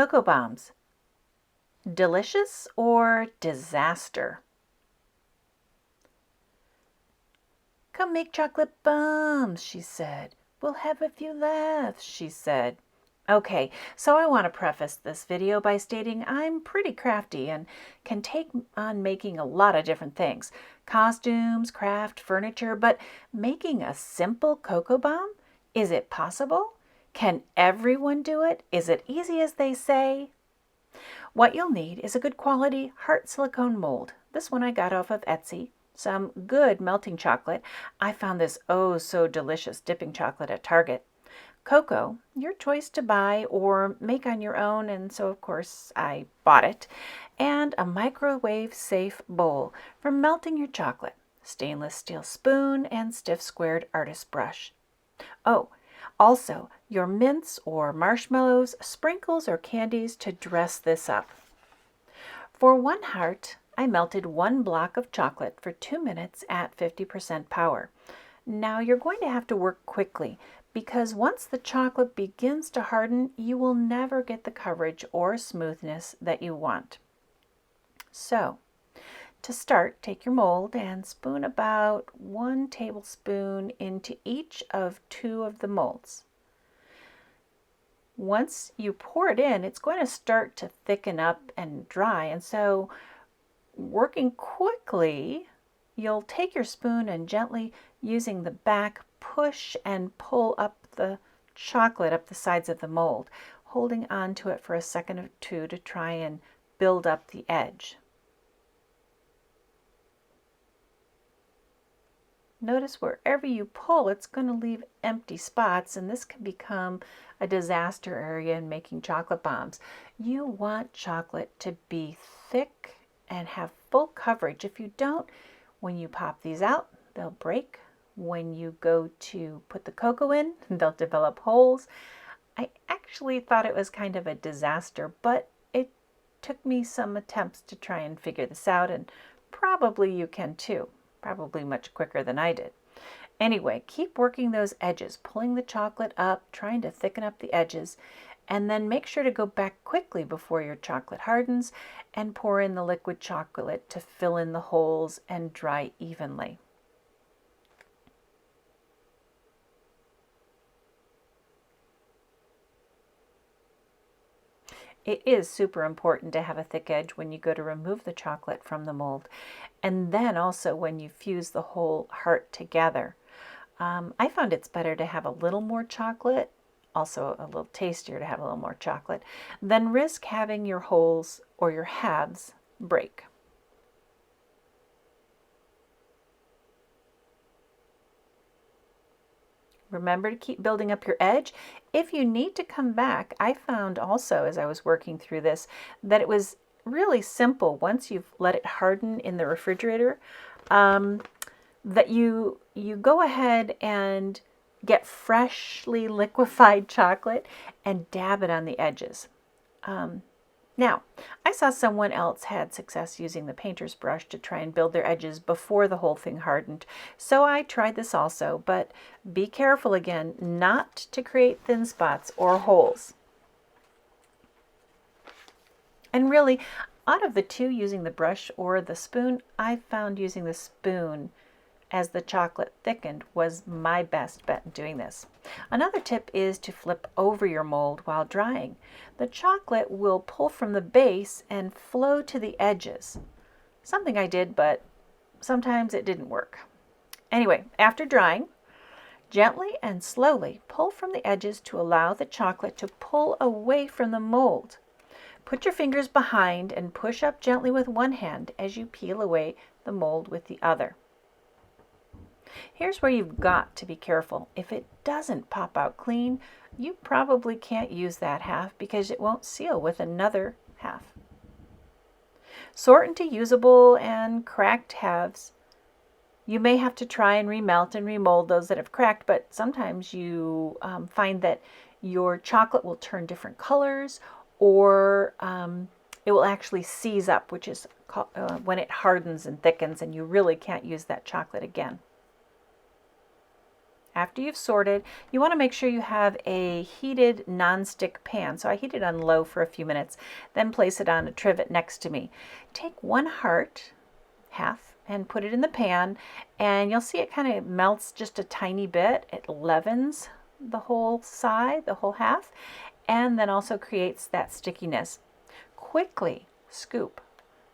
cocoa bombs. Delicious or disaster? Come make chocolate bombs, she said. We'll have a few laughs, she said. Okay, so I want to preface this video by stating I'm pretty crafty and can take on making a lot of different things. Costumes, craft, furniture, but making a simple cocoa bomb? Is it possible? Can everyone do it? Is it easy as they say? What you'll need is a good quality heart silicone mold. This one I got off of Etsy. Some good melting chocolate. I found this oh so delicious dipping chocolate at Target. Cocoa, your choice to buy or make on your own, and so of course I bought it. And a microwave safe bowl for melting your chocolate. Stainless steel spoon and stiff squared artist brush. Oh, also, your mints or marshmallows, sprinkles or candies to dress this up. For 1 heart, I melted 1 block of chocolate for 2 minutes at 50% power. Now you're going to have to work quickly because once the chocolate begins to harden, you will never get the coverage or smoothness that you want. So, to start, take your mold and spoon about 1 tablespoon into each of 2 of the molds. Once you pour it in, it's going to start to thicken up and dry, and so working quickly, you'll take your spoon and gently, using the back, push and pull up the chocolate up the sides of the mold, holding on to it for a second or two to try and build up the edge. Notice wherever you pull, it's going to leave empty spots, and this can become a disaster area in making chocolate bombs. You want chocolate to be thick and have full coverage. If you don't, when you pop these out, they'll break. When you go to put the cocoa in, they'll develop holes. I actually thought it was kind of a disaster, but it took me some attempts to try and figure this out, and probably you can too. Probably much quicker than I did. Anyway, keep working those edges, pulling the chocolate up, trying to thicken up the edges, and then make sure to go back quickly before your chocolate hardens and pour in the liquid chocolate to fill in the holes and dry evenly. It is super important to have a thick edge when you go to remove the chocolate from the mold, and then also when you fuse the whole heart together. I found it's better to have a little more chocolate, also a little tastier to have a little more chocolate, than risk having your holes or your halves break. Remember to keep building up your edge. If you need to come back, I found also as I was working through this that it was really simple once you've let it harden in the refrigerator, that you go ahead and get freshly liquefied chocolate and dab it on the edges. Now, I saw someone else had success using the painter's brush to try and build their edges before the whole thing hardened. So I tried this also, but be careful again not to create thin spots or holes. And really, out of the two, using the brush or the spoon, I found using the spoon as the chocolate thickened was my best bet in doing this. Another tip is to flip over your mold while drying. The chocolate will pull from the base and flow to the edges. Something I did, but sometimes it didn't work. Anyway, after drying, gently and slowly pull from the edges to allow the chocolate to pull away from the mold. Put your fingers behind and push up gently with one hand as you peel away the mold with the other. Here's where you've got to be careful. If it doesn't pop out clean, you probably can't use that half because it won't seal with another half. Sort into usable and cracked halves. You may have to try and remelt and remold those that have cracked, but sometimes you find that your chocolate will turn different colors, or it will actually seize up, which is when it hardens and thickens and you really can't use that chocolate again. After you've sorted, you want to make sure you have a heated non-stick pan. So I heat it on low for a few minutes, then place it on a trivet next to me. Take one heart, half, and put it in the pan, and you'll see it kind of melts just a tiny bit. It leavens the whole side, the whole half, and then also creates that stickiness. Quickly scoop,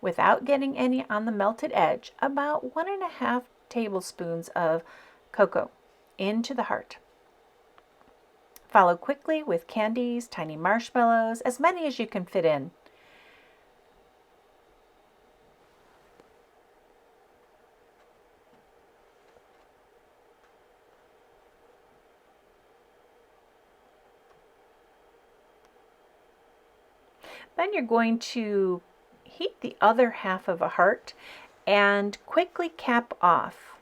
without getting any on the melted edge, about 1.5 tablespoons of cocoa into the heart. Follow quickly with candies, tiny marshmallows, as many as you can fit in. Then you're going to heat the other half of a heart and quickly cap off,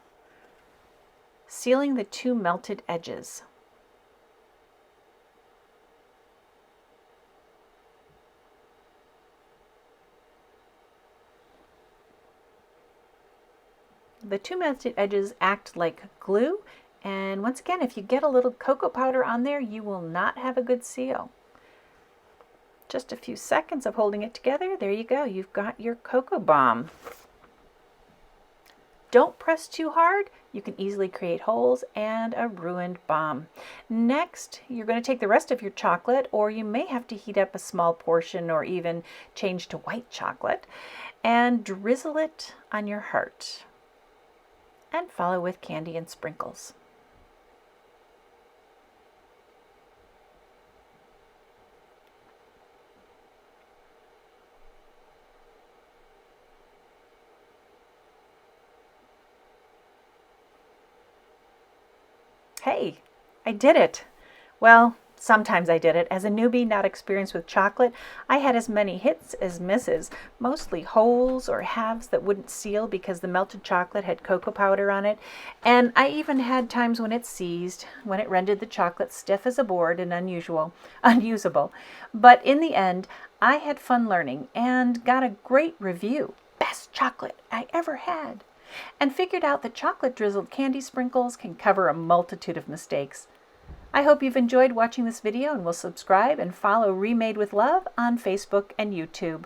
sealing the two melted edges. The two melted edges act like glue, and once again, if you get a little cocoa powder on there, you will not have a good seal. Just a few seconds of holding it together, there you go, you've got your cocoa bomb. Don't press too hard, you can easily create holes and a ruined bomb. Next, you're going to take the rest of your chocolate, or you may have to heat up a small portion or even change to white chocolate, and drizzle it on your heart. And follow with candy and sprinkles. Hey, I did it! Well, sometimes I did it. As a newbie not experienced with chocolate, I had as many hits as misses, mostly holes or halves that wouldn't seal because the melted chocolate had cocoa powder on it. And I even had times when it seized, when it rendered the chocolate stiff as a board and unusable. But in the end, I had fun learning and got a great review. Best chocolate I ever had. And figured out that chocolate drizzled candy sprinkles can cover a multitude of mistakes. I hope you've enjoyed watching this video and will subscribe and follow Remade with Love on Facebook and YouTube.